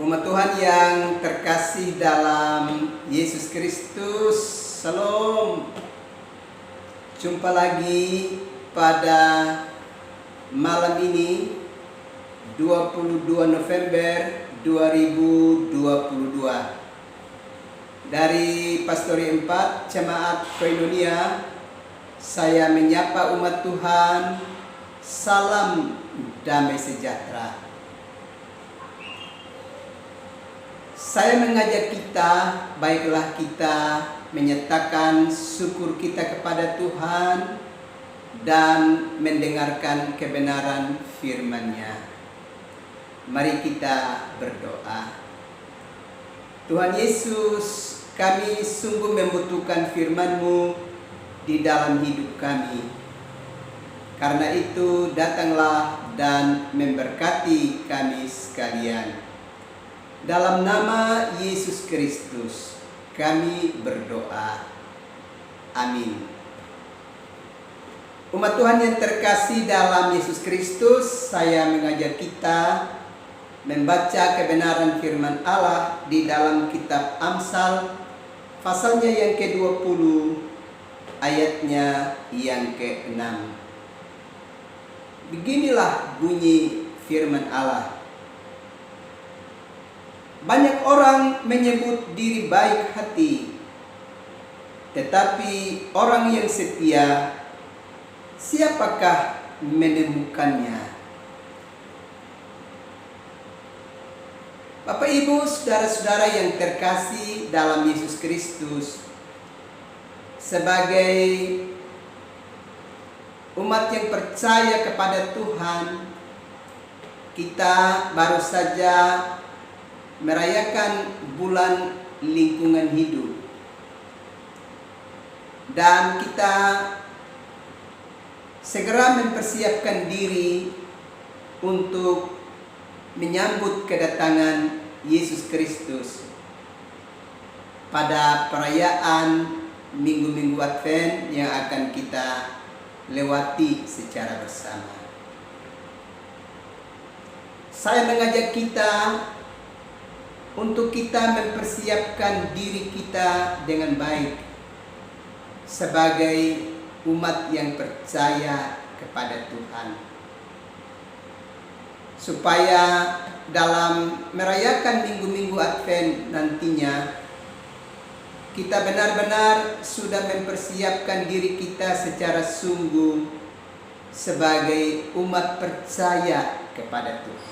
Umat Tuhan yang terkasih dalam Yesus Kristus, Salam. Jumpa lagi pada malam ini 22 November 2022 dari Pastori 4 Jemaat Koinonia. Saya menyapa umat Tuhan, salam damai sejahtera. Saya mengajak kita, baiklah kita menyatakan syukur kita kepada Tuhan dan mendengarkan kebenaran firman-Nya. Mari kita berdoa. Tuhan Yesus, kami sungguh membutuhkan firman-Mu di dalam hidup kami. Karena itu datanglah dan memberkati kami sekalian. Dalam nama Yesus Kristus kami berdoa. Amin. Umat Tuhan yang terkasih dalam Yesus Kristus, saya mengajak kita membaca kebenaran firman Allah di dalam kitab Amsal pasalnya yang ke-20 ayatnya yang ke-6. Beginilah bunyi firman Allah. Banyak orang menyebut diri baik hati, tetapi orang yang setia, siapakah menemukannya? Bapak, Ibu, saudara-saudara yang terkasih dalam Yesus Kristus, sebagai umat yang percaya kepada Tuhan, kita baru saja merayakan bulan lingkungan hidup, dan kita segera mempersiapkan diri untuk menyambut kedatangan Yesus Kristus pada perayaan minggu-minggu Advent yang akan kita lewati secara bersama. Saya mengajak kita untuk kita mempersiapkan diri kita dengan baik sebagai umat yang percaya kepada Tuhan, supaya dalam merayakan minggu-minggu Advent nantinya kita benar-benar sudah mempersiapkan diri kita secara sungguh sebagai umat percaya kepada Tuhan.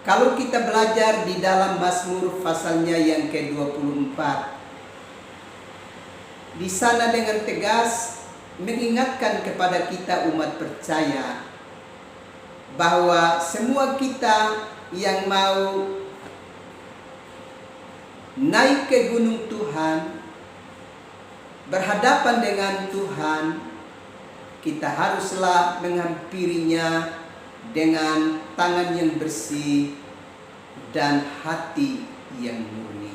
Kalau kita belajar di dalam Mazmur pasalnya yang ke-24, di sana dengan tegas mengingatkan kepada kita umat percaya bahwa semua kita yang mau naik ke gunung Tuhan, berhadapan dengan Tuhan, kita haruslah menghampirinya dengan tangan yang bersih dan hati yang murni.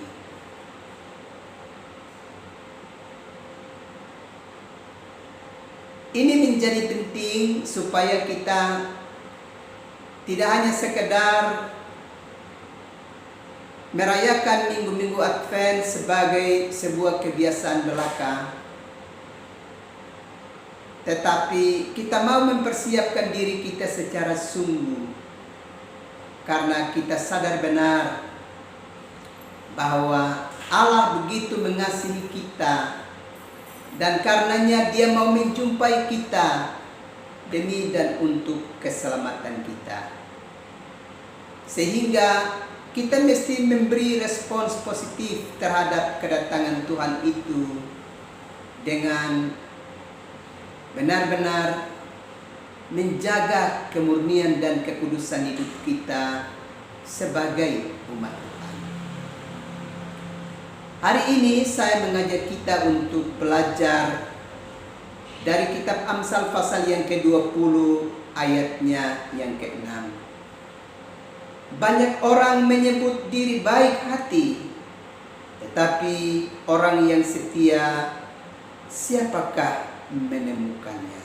Ini menjadi penting supaya kita tidak hanya sekedar merayakan minggu-minggu Advent sebagai sebuah kebiasaan belaka, tetapi kita mau mempersiapkan diri kita secara sungguh, karena kita sadar benar bahwa Allah begitu mengasihi kita, dan karenanya Dia mau menjumpai kita demi dan untuk keselamatan kita. Sehingga kita mesti memberi respons positif terhadap kedatangan Tuhan itu dengan benar-benar menjaga kemurnian dan kekudusan hidup kita sebagai umat Tuhan. Hari ini saya mengajak kita untuk belajar dari kitab Amsal pasal yang ke-20 ayatnya yang ke-6. Banyak orang menyebut diri baik hati, tetapi orang yang setia, siapakah menemukannya?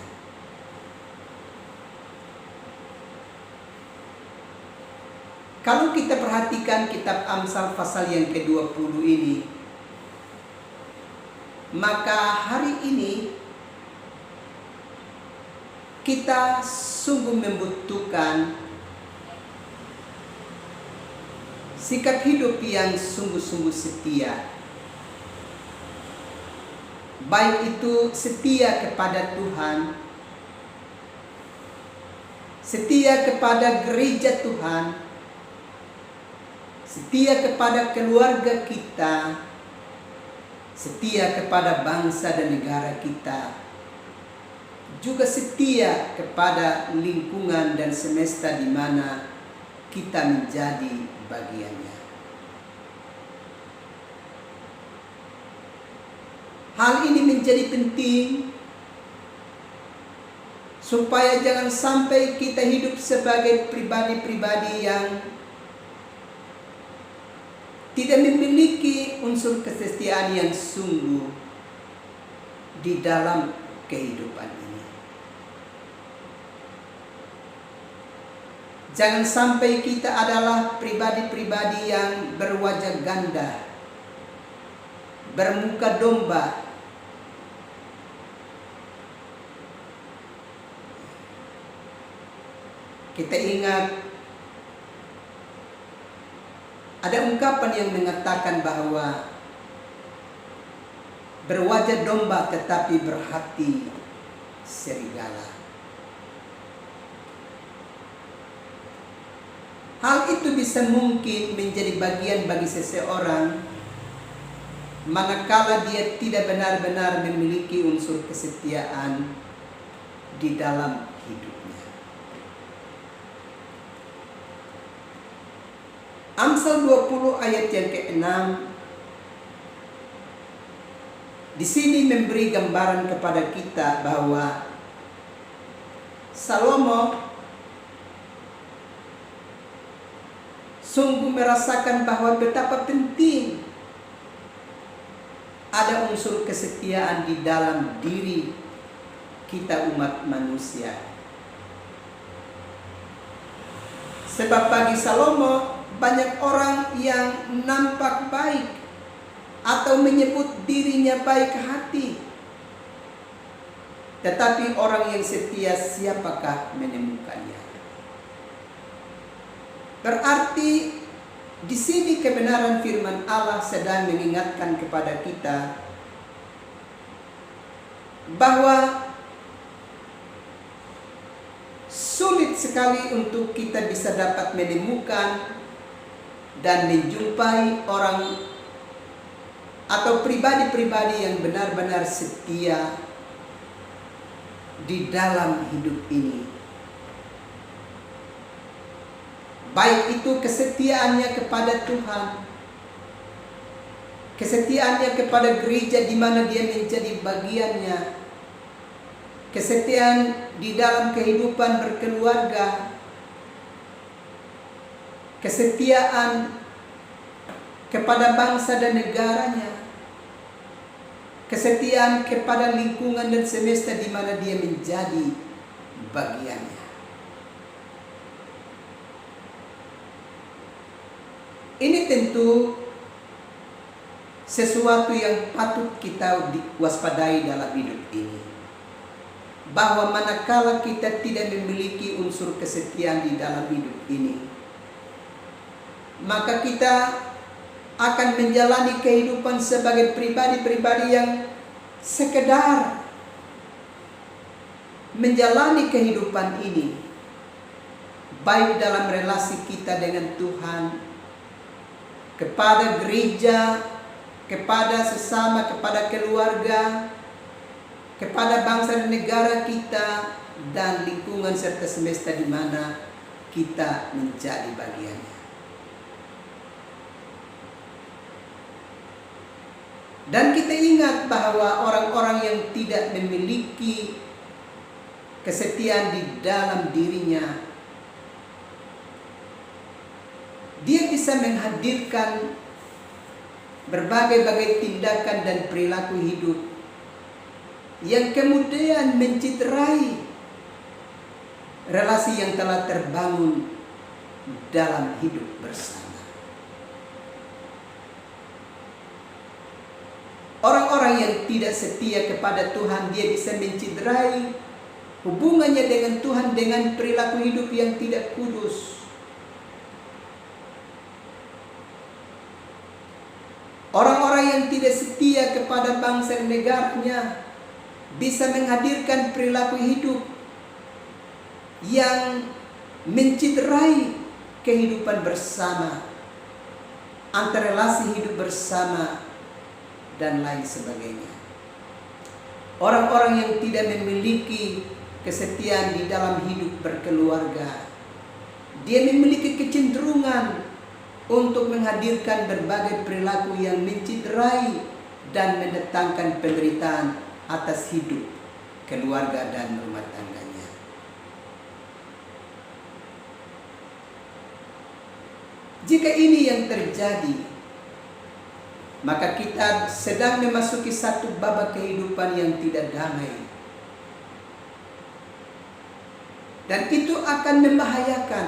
Kalau kita perhatikan kitab Amsal pasal yang ke-20 ini, maka hari ini kita sungguh membutuhkan sikap hidup yang sungguh-sungguh setia. Baik itu setia kepada Tuhan, setia kepada gereja Tuhan, setia kepada keluarga kita, setia kepada bangsa dan negara kita, juga setia kepada lingkungan dan semesta di mana kita menjadi bagiannya. Hal ini menjadi penting supaya jangan sampai kita hidup sebagai pribadi-pribadi yang tidak memiliki unsur kesetiaan yang sungguh di dalam kehidupan ini. Jangan sampai kita adalah pribadi-pribadi yang berwajah ganda, bermuka domba, kita ingat ada ungkapan yang mengatakan bahwa berwajah domba tetapi berhati serigala. Hal itu bisa mungkin menjadi bagian bagi seseorang manakala dia tidak benar-benar memiliki unsur kesetiaan di dalam hidupnya. Amsal 20 ayat yang ke-6 di sini memberi gambaran kepada kita bahwa Salomo sungguh merasakan bahwa betapa penting ada unsur kesetiaan di dalam diri kita umat manusia. Sebab bagi Salomo banyak orang yang nampak baik atau menyebut dirinya baik hati, tetapi orang yang setia siapakah menemukannya? Berarti di sini kebenaran firman Allah sedang mengingatkan kepada kita bahwa sulit sekali untuk kita bisa dapat menemukan dan menjumpai orang atau pribadi-pribadi yang benar-benar setia di dalam hidup ini. Baik itu kesetiaannya kepada Tuhan, kesetiaannya kepada gereja di mana dia menjadi bagiannya, kesetiaan di dalam kehidupan berkeluarga, kesetiaan kepada bangsa dan negaranya, kesetiaan kepada lingkungan dan semesta di mana dia menjadi bagiannya. Ini tentu sesuatu yang patut kita waspadai dalam hidup ini. Bahwa manakala kita tidak memiliki unsur kesetiaan di dalam hidup ini, maka kita akan menjalani kehidupan sebagai pribadi-pribadi yang sekedar menjalani kehidupan ini, baik dalam relasi kita dengan Tuhan, kepada gereja, kepada sesama, kepada keluarga, kepada bangsa dan negara kita, dan lingkungan serta semesta di mana kita menjadi bagiannya. Dan kita ingat bahwa orang-orang yang tidak memiliki kesetiaan di dalam dirinya, dia bisa menghadirkan berbagai-bagai tindakan dan perilaku hidup yang kemudian mencederai relasi yang telah terbangun dalam hidup bersama. Orang-orang yang tidak setia kepada Tuhan, dia bisa mencederai hubungannya dengan Tuhan dengan perilaku hidup yang tidak kudus. Orang-orang yang tidak setia kepada bangsa dan negaranya bisa menghadirkan perilaku hidup yang mencederai kehidupan bersama, antara relasi hidup bersama dan lain sebagainya. Orang-orang yang tidak memiliki kesetiaan di dalam hidup berkeluarga, dia memiliki kecenderungan untuk menghadirkan berbagai perilaku yang mencederai dan mendatangkan penderitaan atas hidup, keluarga, dan rumah tangganya. Jika ini yang terjadi, maka kita sedang memasuki satu babak kehidupan yang tidak damai. Dan itu akan membahayakan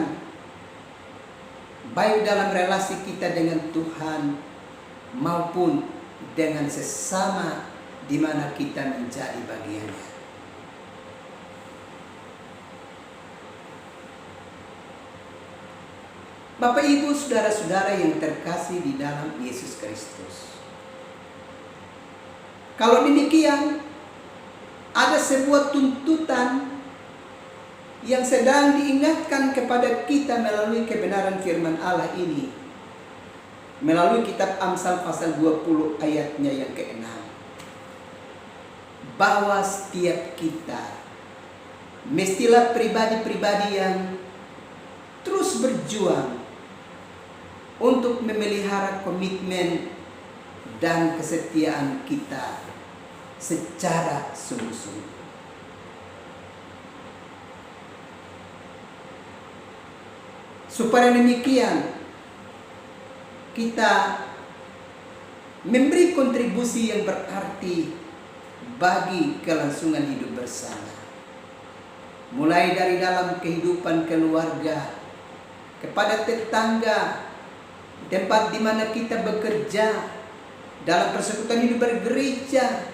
baik dalam relasi kita dengan Tuhan maupun dengan sesama di mana kita menjadi bagiannya. Bapak, Ibu, saudara-saudara yang terkasih di dalam Yesus Kristus. Kalau demikian, ada sebuah tuntutan yang sedang diingatkan kepada kita melalui kebenaran firman Allah ini. Melalui kitab Amsal pasal 20 ayatnya yang ke-6. Bahwa setiap kita mestilah pribadi-pribadi yang terus berjuang untuk memelihara komitmen dan kesetiaan kita secara sungguh-sungguh. Supaya demikian kita memberi kontribusi yang berarti bagi kelangsungan hidup bersama. Mulai dari dalam kehidupan keluarga, kepada tetangga, tempat di mana kita bekerja, dalam persekutuan hidup bergereja,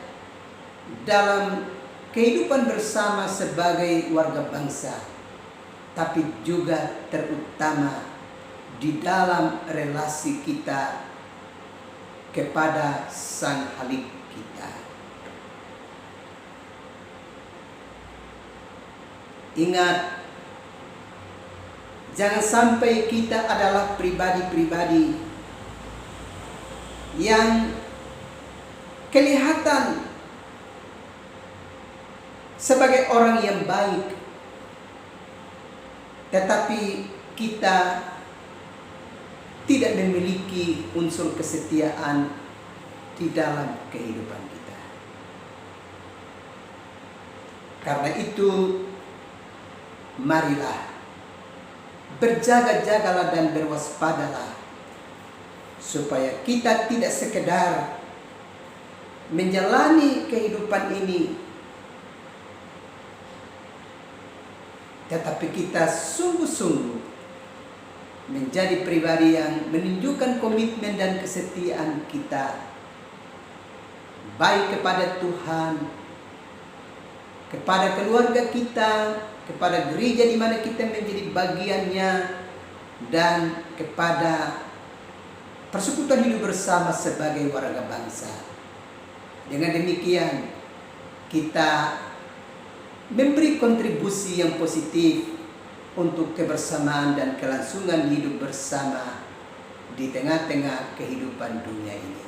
dalam kehidupan bersama sebagai warga bangsa, tapi juga terutama di dalam relasi kita kepada Sang Halik kita. Ingat, jangan sampai kita adalah pribadi-pribadi yang kelihatan sebagai orang yang baik, tetapi kita tidak memiliki unsur kesetiaan di dalam kehidupan kita. Karena itu, marilah berjaga-jagalah dan berwaspadalah, supaya kita tidak sekedar menjalani kehidupan ini, tetapi kita sungguh-sungguh menjadi pribadi yang menunjukkan komitmen dan kesetiaan kita baik kepada Tuhan, kepada keluarga kita, kepada gereja di mana kita menjadi bagiannya, dan kepada persekutuan hidup bersama sebagai warga bangsa. Dengan demikian kita memberi kontribusi yang positif untuk kebersamaan dan kelangsungan hidup bersama di tengah-tengah kehidupan dunia ini.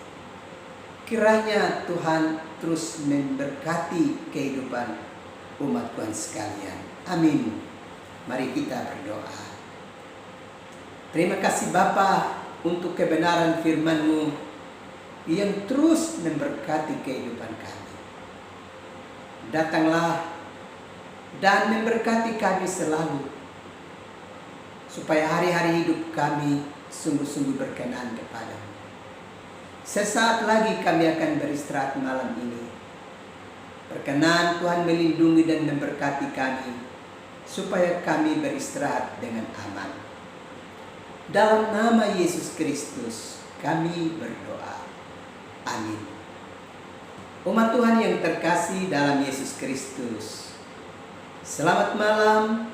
Kiranya Tuhan terus memberkati kehidupan umat Tuhan sekalian. Amin. Mari kita berdoa. Terima kasih Bapa untuk kebenaran firman-Mu yang terus memberkati kehidupan kami. Datanglah dan memberkati kami selalu, supaya hari-hari hidup kami sungguh-sungguh berkenan kepadamu. Sesaat lagi kami akan beristirahat malam ini. Berkenan Tuhan melindungi dan memberkati kami, supaya kami beristirahat dengan aman. Dalam nama Yesus Kristus kami berdoa. Amin. Umat Tuhan yang terkasih dalam Yesus Kristus, selamat malam,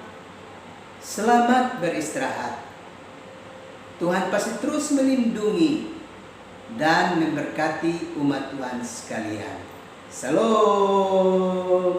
selamat beristirahat. Tuhan pasti terus melindungi dan memberkati umat Tuhan sekalian. Shalom.